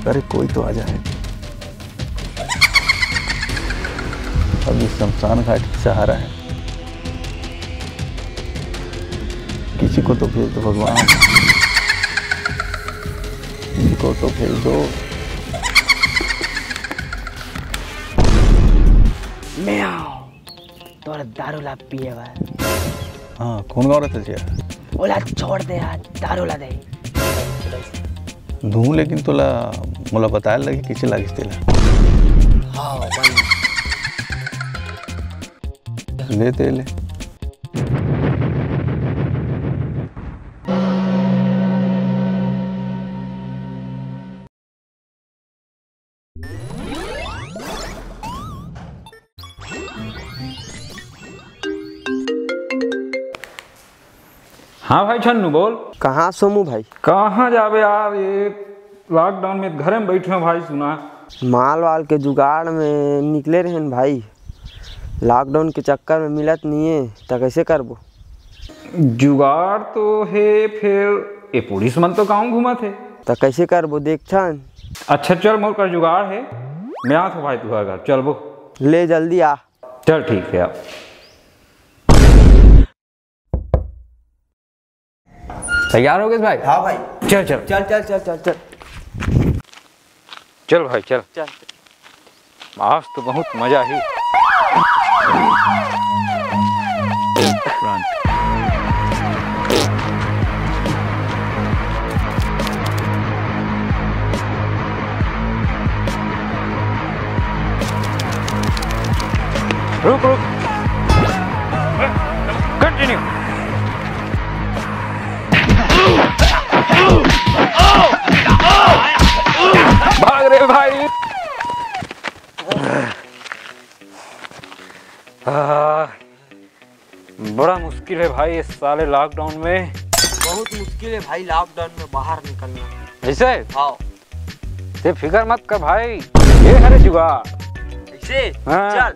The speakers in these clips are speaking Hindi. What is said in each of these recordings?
अरे कोई तो आ जाए। अभी शमशान घाट की सहारा है, किसी को तो भेज दो भगवान, किसी को तो भेज दो। तोरा दारू ला पिए बा। हाँ कौन गाँव रहते थे? ओला छोड़ दे यार, दारू ला दे धू, लेकिन तोला मोला बताया लगे किसे लागिस तेला। हाँ ले तेले हाँ भाई छन्नू बोल। कहाँ सोमू भाई? कहाँ जाबे यार, ये लॉकडाउन में घरे में बैठे हो भाई। सुना माल वाल के जुगाड़ में निकले रहे भाई, लॉकडाउन के चक्कर में मिलत नहीं है तो कैसे करबो? जुगाड़ तो है, फिर ये पुलिस मन तो गाँव घूमा थे तो कैसे करबो देख छन। अच्छा चल, मोर का जुगाड़ है, मैं आता हूँ भाई तुम्हारे घर, चल वो ले जल्दी आ। चल ठीक है आप। तैयार हो गए भाई? हाँ भाई चल चल चल चल चल चल चल चल भाई चल चल। आज तो बहुत मजा ही। रुक रुक, कंटिन्यू। भाग रहे भाई। बड़ा मुश्किल है भाई इस साले लॉकडाउन में। बहुत मुश्किल है भाई लॉकडाउन में बाहर निकलना। ऐसे? हाँ ते फिकर मत कर भाई, ये हरे जुगाड़। ऐसे? हाँ। चल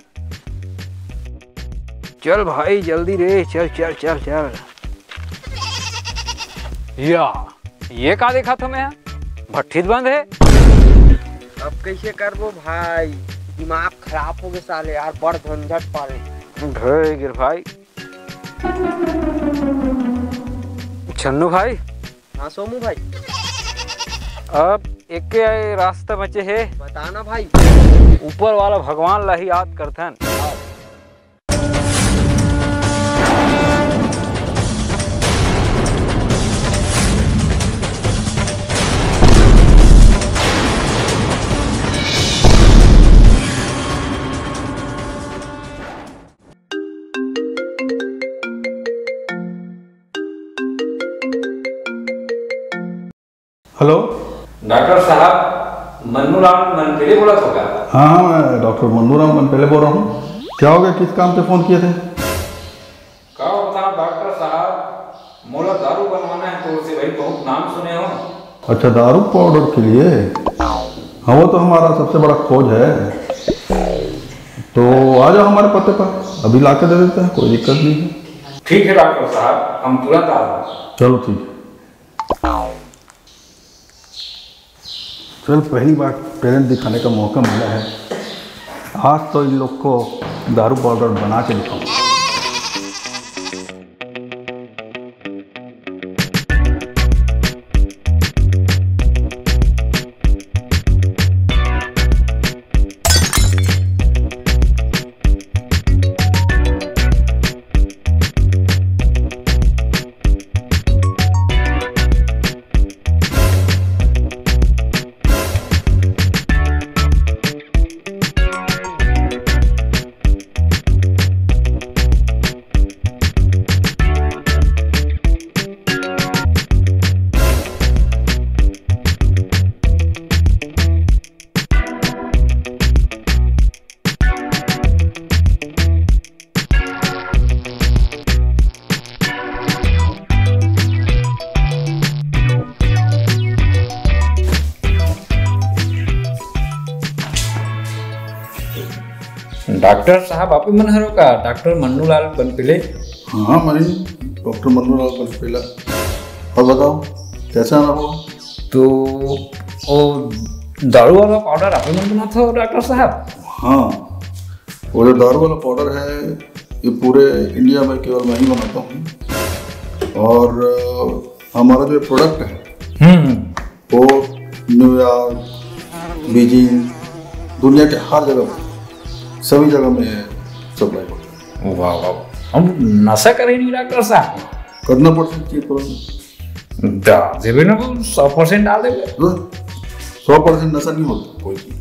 चल भाई जल्दी रे, चल चल चल चल। या ये का देखा तुम्हें, भट्टी बंद है। अब कैसे करबो भाई, दिमाग खराब हो गए साले यार, बड़ झंझट पाले। घर गिर भाई। छन्नू भाई। हाँ सोमू भाई। अब एक रास्ता बचे है, बताना भाई। ऊपर वाला भगवान ला ही याद करथन। हेलो डॉक्टर साहब, मन्नूराम मनपेले बोला तो क्या? हाँ हाँ, मैं डॉक्टर मन्नूराम मनपेले बोल रहा हूँ। क्या हो गया, किस काम पे फ़ोन किए थे? क्या बता डॉक्टर साहब, मोला दारू बनवाना है तो उसे भाई बहुत नाम सुने हो। अच्छा दारू पाउडर के लिए? हाँ वो तो हमारा सबसे बड़ा खोज है, तो आ जाओ हमारे पते पर, अभी ला के दे देते हैं, कोई दिक्कत नहीं है। ठीक है डॉक्टर साहब, हम तुरंत आ रहे हैं। चलो ठीक है। चल पहली बार टैलेंट दिखाने का मौका मिला है, आज तो इन लोग को दारू पाउडर बना के दिखाऊंगा। डॉक्टर साहब आप मन हरो का डॉक्टर मन्नूलाल बनपिले? हाँ मैं डॉक्टर मन्नूलाल बनपिला। और बताओ कैसा आना होगा? तो वो दारू वाला पाउडर आप ही बनाते हो डॉक्टर साहब? हाँ, वो जो दारू वाला पाउडर है ये पूरे इंडिया में केवल मैं ही बनाता हूँ। और हमारा जो प्रोडक्ट है वो न्यूयॉर्क, बीजिंग, दुनिया के हर जगह, सभी जगह में सप्लाई होता है। वाह वाह, हम नशा करें नहीं डॉक्टर साहब? करना पड़ता है चीज दादे भी ना 100% डाल देंगे। 100% नशा नहीं होता कोई चीज।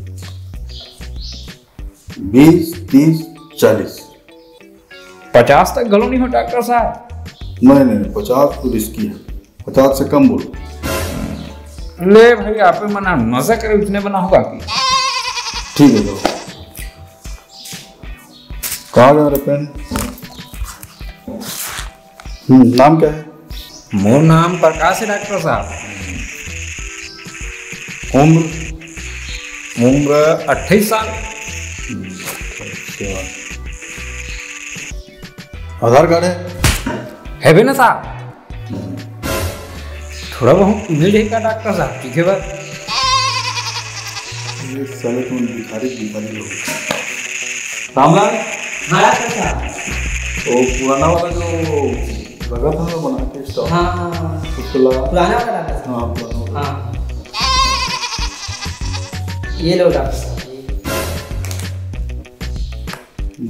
20, 30, 40। 50 तक गलो नहीं हो डॉक्टर साहब? नहीं, 50 तो रिस्की है, 50 से कम बोलो। ले भाई, आप ही मना नशा करे उतने बना होगा कि? ठीक है, चलो। कहाँ गया मेरा पेन? नाम क्या है? मोर नाम प्रकाश है डॉक्टर साहब। उम्र 28 साल। आधार कार्ड है भी ना साहब? थोड़ा बहुत मिल जाएगा डॉक्टर साहब, ठीक है बस। ये साले तुम भिखारी लोग। रामलाल, हाँ डॉक्टर साहब। वो पुराना वाला जो लगा था ना बना के स्टॉक, हाँ, उसको लगा। पुराना वाला डॉक्टर साहब? हाँ, पुराना वाला। हाँ, ये लो डॉक्टर साहब।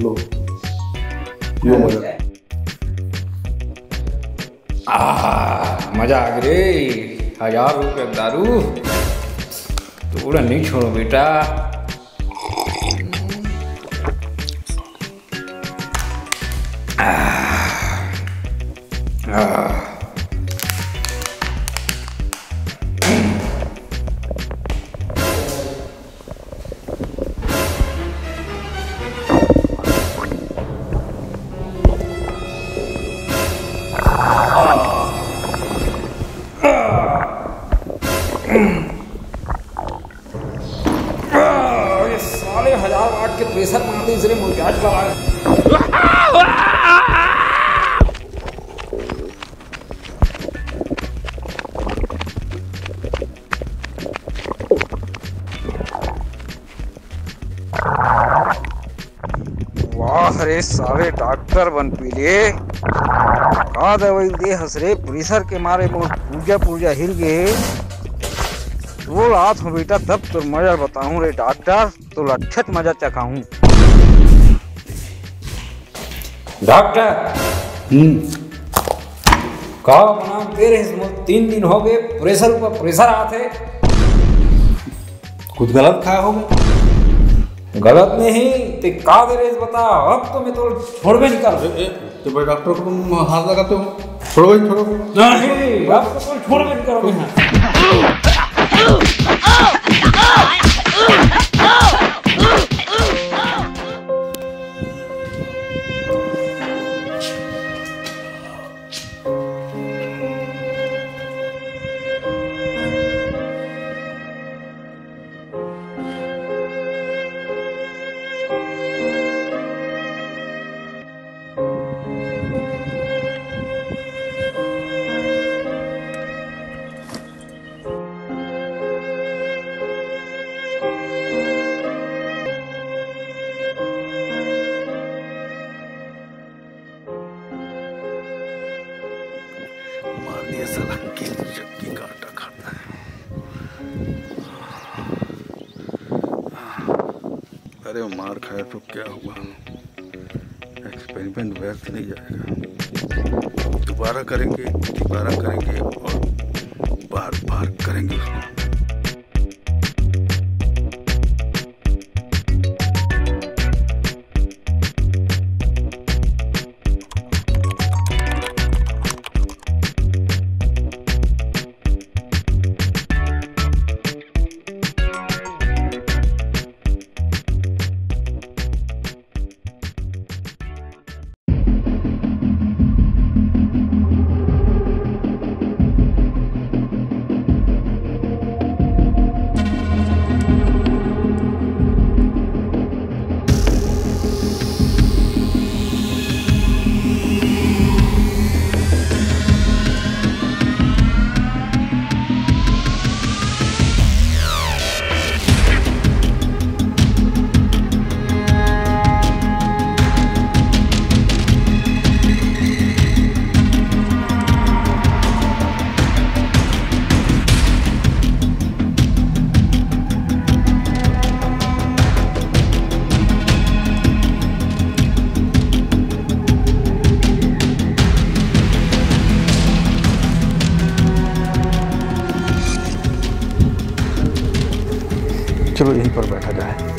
लो, ये मजा। मजा आ गई। 1000 रुपये दारू थोड़ा नहीं छोड़ो बेटा। ये साले 1000 वाट के प्रेशर मारते इसलिए मुर्गाज लगा। वाह रे साले डॉक्टर बन पीले का दवाई दे हसरे प्रेशर के मारे मोर पूजा हिल गए। वो रात हो बेटा तब तो मजा बताऊं रे डॉक्टर, तो लक्षत मजा चखाऊं डॉक्टर। का बना दे रहे 3 दिन हो गए, प्रेशर ऊपर प्रेशर आते। कुछ गलत खाया होगा? गलत नहीं ते का दे रहे बता। अब तो मैं तो छोड़बे नहीं कर। तो भाई डॉक्टर को तुम हाथ लगाते हो? छोड़ो भाई, छोड़ो। नहीं, अब तो कोई छोड़बे नहीं करोगे ना। मार दिया साला, की काटा खाता है। अरे मार खाया तो क्या हुआ, एक्सपेरिमेंट व्यर्थ नहीं जाएगा। दोबारा करेंगे और बार बार करेंगे उसको। चलो यहीं पर बैठा जाए।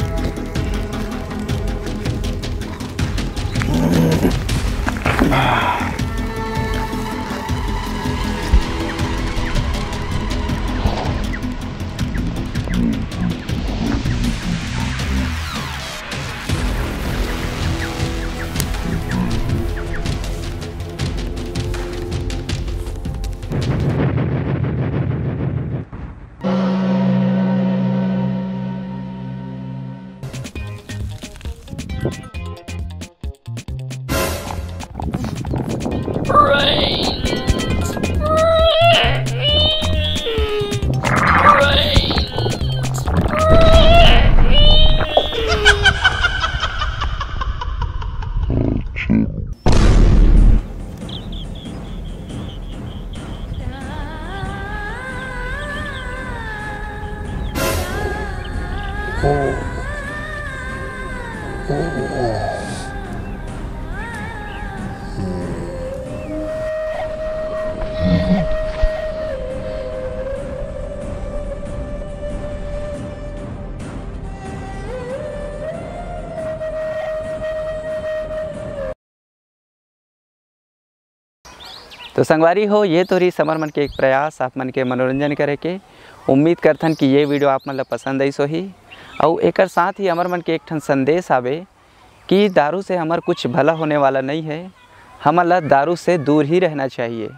तो संगवारी हो, ये तो रही समर मन के एक प्रयास आप मन के मनोरंजन करे के। उम्मीद करथन कि ये वीडियो आप मन ला पसंद आई सोही। और एक साथ ही हमर मन के एक ठन संदेश आवे कि दारू से हमार कुछ भला होने वाला नहीं है, हमन ला दारू से दूर ही रहना चाहिए।